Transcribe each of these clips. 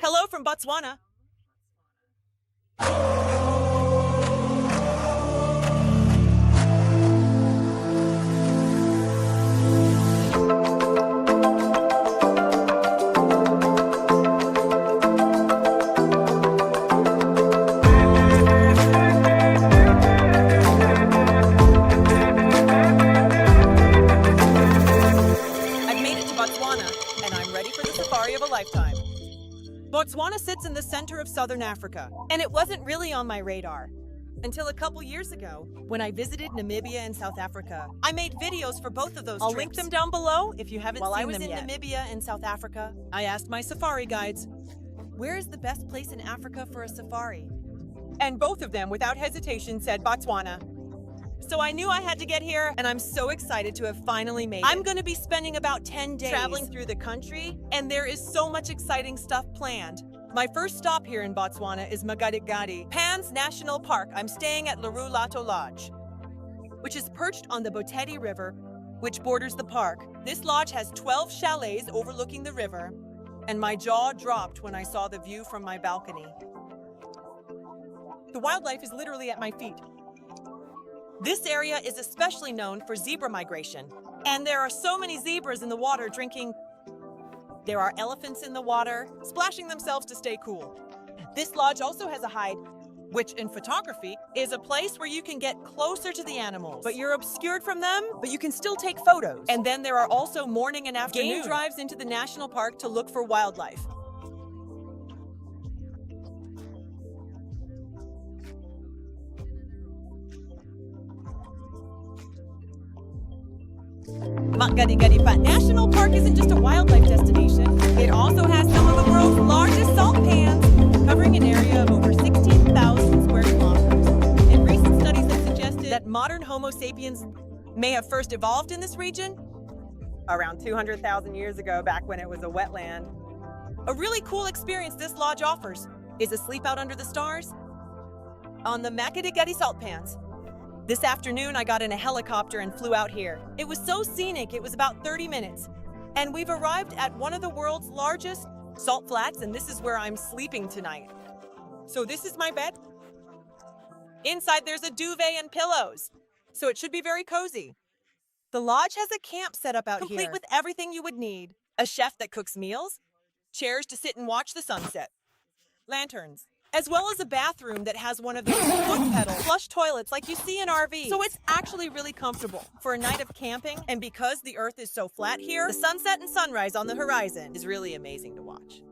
Hello from Botswana. I've made it to Botswana, and I'm ready for the safari of a lifetime. Botswana sits in the center of southern Africa, and it wasn't really on my radar until a couple years ago when I visited Namibia and South Africa. I made videos for both of those trips. I'll link them down below if you haven't seen them yet. While I was in Namibia and South Africa, I asked my safari guides, where is the best place in Africa for a safari? And both of them, without hesitation, said Botswana. So I knew I had to get here, and I'm so excited to have finally made it. I'm going to be spending about 10 days traveling through the country, and there is so much exciting stuff planned. My first stop here in Botswana is Makgadikgadi, Pan's National Park. I'm staying at Lato Lodge, which is perched on the Botswana River, which borders the park. This lodge has 12 chalets overlooking the river, and my jaw dropped when I saw the view from my balcony. The wildlife is literally at my feet. This area is especially known for zebra migration, and there are so many zebras in the water drinking. There are elephants in the water, splashing themselves to stay cool. This lodge also has a hide, which in photography is a place where you can get closer to the animals, but you're obscured from them, but you can still take photos. And then there are also morning and afternoon game drives into the national park to look for wildlife. Makgadikgadi National Park isn't just a wildlife destination. It also has some of the world's largest salt pans, covering an area of over 16,000 square kilometers. And recent studies have suggested that modern Homo sapiens may have first evolved in this region around 200,000 years ago, back when it was a wetland. A really cool experience this lodge offers is a sleep out under the stars on the Makgadikgadi salt pans. This afternoon, I got in a helicopter and flew out here. It was so scenic, it was about 30 minutes. And we've arrived at one of the world's largest salt flats, and this is where I'm sleeping tonight. So this is my bed. Inside, there's a duvet and pillows, so it should be very cozy. The lodge has a camp set up out here, complete with everything you would need. A chef that cooks meals, chairs to sit and watch the sunset, lanterns, as well as a bathroom that has one of those foot pedal flush toilets like you see in RVs. So it's actually really comfortable for a night of camping. And because the earth is so flat here, the sunset and sunrise on the horizon is really amazing to watch.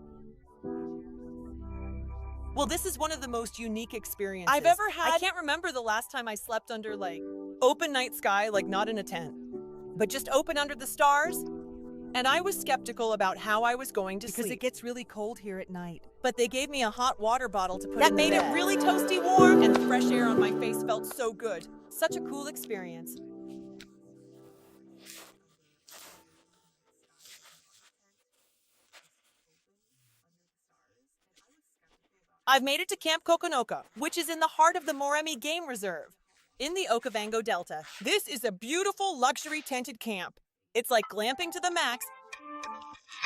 Well, this is one of the most unique experiences I've ever had. I can't remember the last time I slept under open night sky, not in a tent, but just open under the stars. And I was skeptical about how I was going to sleep because it gets really cold here at night. But they gave me a hot water bottle to put in the bed. That made it really toasty warm, and the fresh air on my face felt so good. Such a cool experience. I've made it to Camp Kokonoka, which is in the heart of the Moremi Game Reserve, in the Okavango Delta. This is a beautiful luxury tented camp. It's like glamping to the max.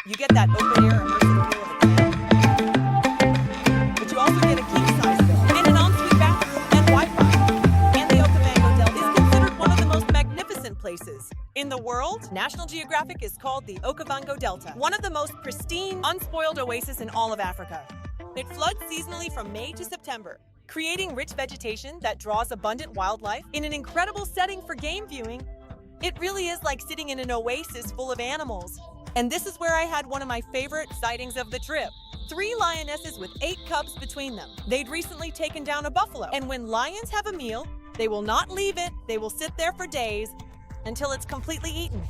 You get that open air immersive feel of a camp, but you also get a king-size bed and an ensuite bathroom and Wi-Fi. And the Okavango Delta is considered one of the most magnificent places in the world. National Geographic is called the Okavango Delta, one of the most pristine, unspoiled oases in all of Africa. It floods seasonally from May to September, creating rich vegetation that draws abundant wildlife in an incredible setting for game viewing. It really is like sitting in an oasis full of animals. And this is where I had one of my favorite sightings of the trip. 3 lionesses with 8 cubs between them. They'd recently taken down a buffalo. And when lions have a meal, they will not leave it. They will sit there for days until it's completely eaten.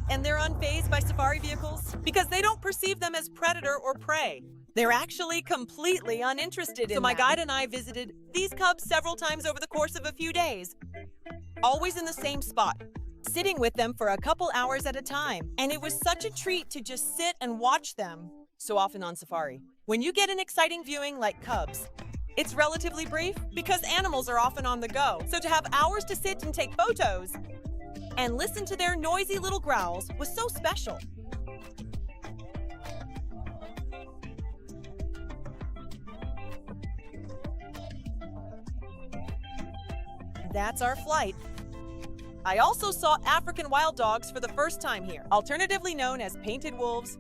And they're unfazed by safari vehicles because they don't perceive them as predator or prey. They're actually completely uninterested in them. So my guide and I visited these cubs several times over the course of a few days, always in the same spot, sitting with them for a couple hours at a time. And it was such a treat to just sit and watch them so often on safari. When you get an exciting viewing like cubs, it's relatively brief because animals are often on the go. So to have hours to sit and take photos and listen to their noisy little growls was so special. That's our flight. I also saw African wild dogs for the first time here, alternatively known as painted wolves.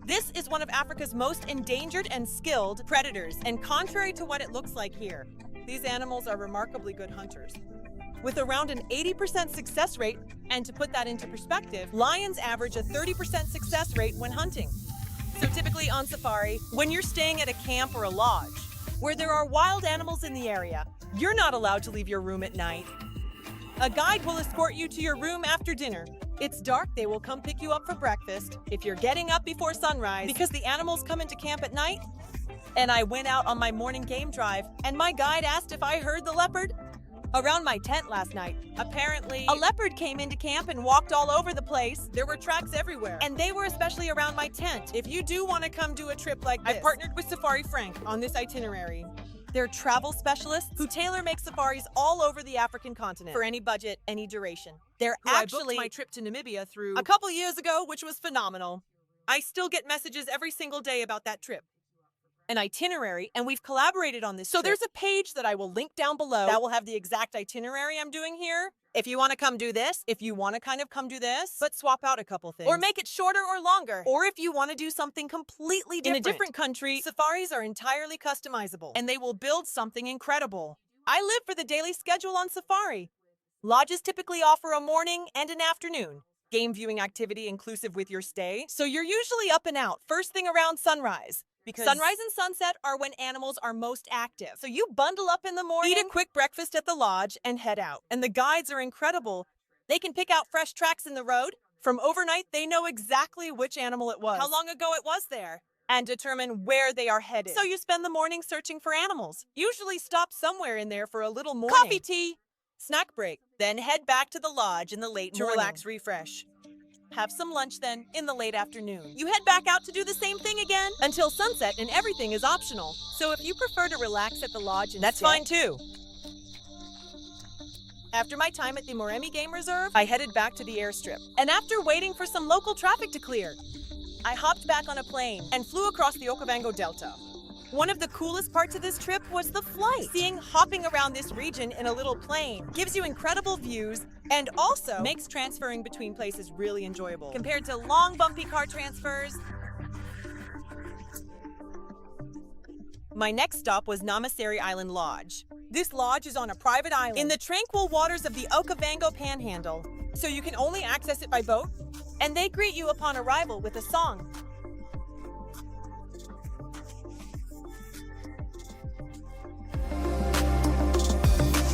This is one of Africa's most endangered and skilled predators, and contrary to what it looks like here, these animals are remarkably good hunters. With around an 80% success rate, and to put that into perspective, lions average a 30% success rate when hunting. So typically on safari, when you're staying at a camp or a lodge, where there are wild animals in the area, you're not allowed to leave your room at night. A guide will escort you to your room after dinner. It's dark, they will come pick you up for breakfast if you're getting up before sunrise, because the animals come into camp at night. And I went out on my morning game drive, and my guide asked if I heard the leopard around my tent last night. Apparently, a leopard came into camp and walked all over the place. There were tracks everywhere, and they were especially around my tent. If you do want to come do a trip like this, I partnered with Safari Frank on this itinerary. They're travel specialists who tailor-make safaris all over the African continent for any budget, any duration. I booked my trip to Namibia through a couple years ago, which was phenomenal. I still get messages every single day about that trip. An itinerary, and we've collaborated on this. So there's a page that I will link down below that will have the exact itinerary I'm doing here. If you want to come do this, if you want to kind of come do this, but swap out a couple things. Or make it shorter or longer. Or if you want to do something completely different. In a different country, safaris are entirely customizable, and they will build something incredible. I live for the daily schedule on safari. Lodges typically offer a morning and an afternoon game viewing activity inclusive with your stay. So you're usually up and out first thing around sunrise. Because sunrise and sunset are when animals are most active. So you bundle up in the morning, eat a quick breakfast at the lodge, and head out. And the guides are incredible. They can pick out fresh tracks in the road. From overnight, they know exactly which animal it was, how long ago it was there, and determine where they are headed. So you spend the morning searching for animals. Usually stop somewhere in there for a little morning coffee, tea, snack break. Then head back to the lodge in the late morning to relax, refresh. Have some lunch then, in the late afternoon. You head back out to do the same thing again until sunset, and everything is optional. So if you prefer to relax at the lodge instead, that's fine too. After my time at the Moremi Game Reserve, I headed back to the airstrip. And after waiting for some local traffic to clear, I hopped back on a plane and flew across the Okavango Delta. One of the coolest parts of this trip was the flight. Seeing hopping around this region in a little plane gives you incredible views and also makes transferring between places really enjoyable compared to long, bumpy car transfers. My next stop was Namaseri Island Lodge. This lodge is on a private island in the tranquil waters of the Okavango Panhandle, so you can only access it by boat, and they greet you upon arrival with a song.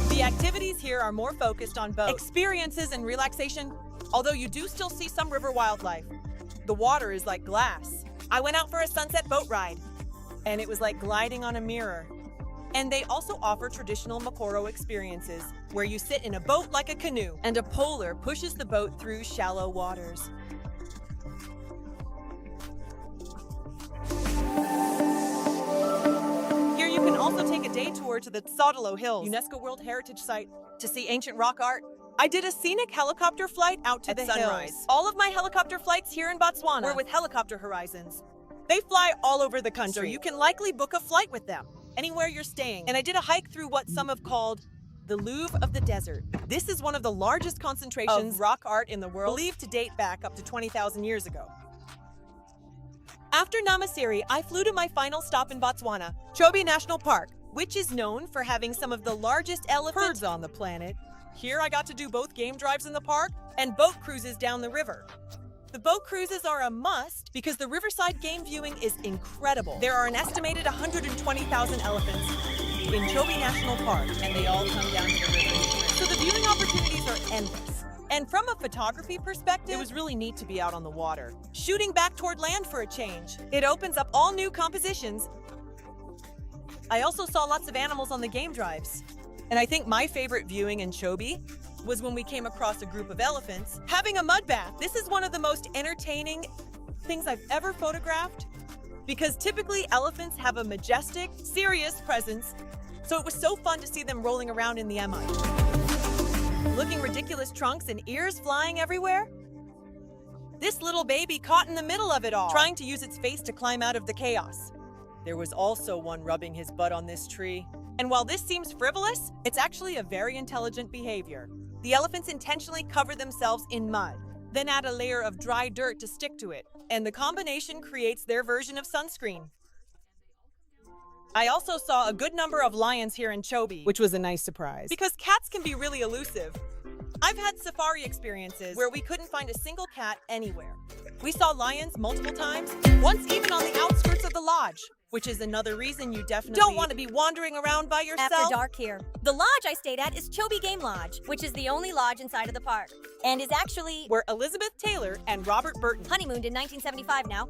The activities here are more focused on boat experiences and relaxation, although you do still see some river wildlife. The water is like glass. I went out for a sunset boat ride, and it was like gliding on a mirror. And they also offer traditional Makoro experiences, where you sit in a boat like a canoe, and a polar pushes the boat through shallow waters. You can also take a day tour to the Tsodalo Hills, UNESCO World Heritage Site, to see ancient rock art. I did a scenic helicopter flight out to the sunrise. Hills. All of my helicopter flights here in Botswana were with Helicopter Horizons. They fly all over the country. So you can likely book a flight with them, anywhere you're staying. And I did a hike through what some have called the Louvre of the Desert. This is one of the largest concentrations of rock art in the world, believed to date back up to 20,000 years ago. After Namaseri, I flew to my final stop in Botswana, Chobe National Park, which is known for having some of the largest elephant herds on the planet. Here I got to do both game drives in the park and boat cruises down the river. The boat cruises are a must because the riverside game viewing is incredible. There are an estimated 120,000 elephants in Chobe National Park, and they all come down to the river. So the viewing opportunities are endless. And from a photography perspective, it was really neat to be out on the water, shooting back toward land for a change. It opens up all new compositions. I also saw lots of animals on the game drives. And I think my favorite viewing in Chobe was when we came across a group of elephants having a mud bath. This is one of the most entertaining things I've ever photographed, because typically elephants have a majestic, serious presence. So it was so fun to see them rolling around in the mud. Looking ridiculous trunks and ears flying everywhere. This little baby caught in the middle of it all, trying to use its face to climb out of the chaos. There was also one rubbing his butt on this tree. And while this seems frivolous, it's actually a very intelligent behavior. The elephants intentionally cover themselves in mud, then add a layer of dry dirt to stick to it, and the combination creates their version of sunscreen. I also saw a good number of lions here in Chobe, which was a nice surprise, because cats can be really elusive. I've had safari experiences where we couldn't find a single cat anywhere. We saw lions multiple times, once even on the outskirts of the lodge, which is another reason you definitely don't want to be wandering around by yourself. After dark here. The lodge I stayed at is Chobe Game Lodge, which is the only lodge inside of the park, and is actually where Elizabeth Taylor and Robert Burton honeymooned in 1975 now.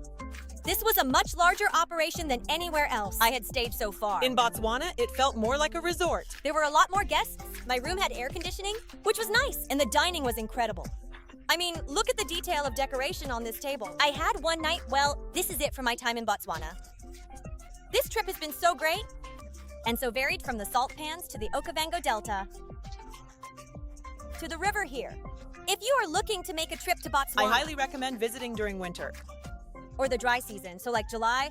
This was a much larger operation than anywhere else I had stayed so far. In Botswana, it felt more like a resort. There were a lot more guests, my room had air conditioning, which was nice, and the dining was incredible. I mean, look at the detail of decoration on this table. I had one night, well, this is it for my time in Botswana. This trip has been so great, and so varied, from the salt pans to the Okavango Delta, to the river here. If you are looking to make a trip to Botswana, I highly recommend visiting during winter. Or the dry season, so like July,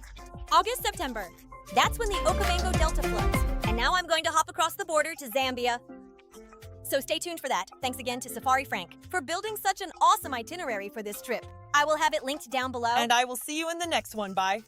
August, September. That's when the Okavango Delta floods. And now I'm going to hop across the border to Zambia. So stay tuned for that. Thanks again to Safari Frank for building such an awesome itinerary for this trip. I will have it linked down below. And I will see you in the next one. Bye.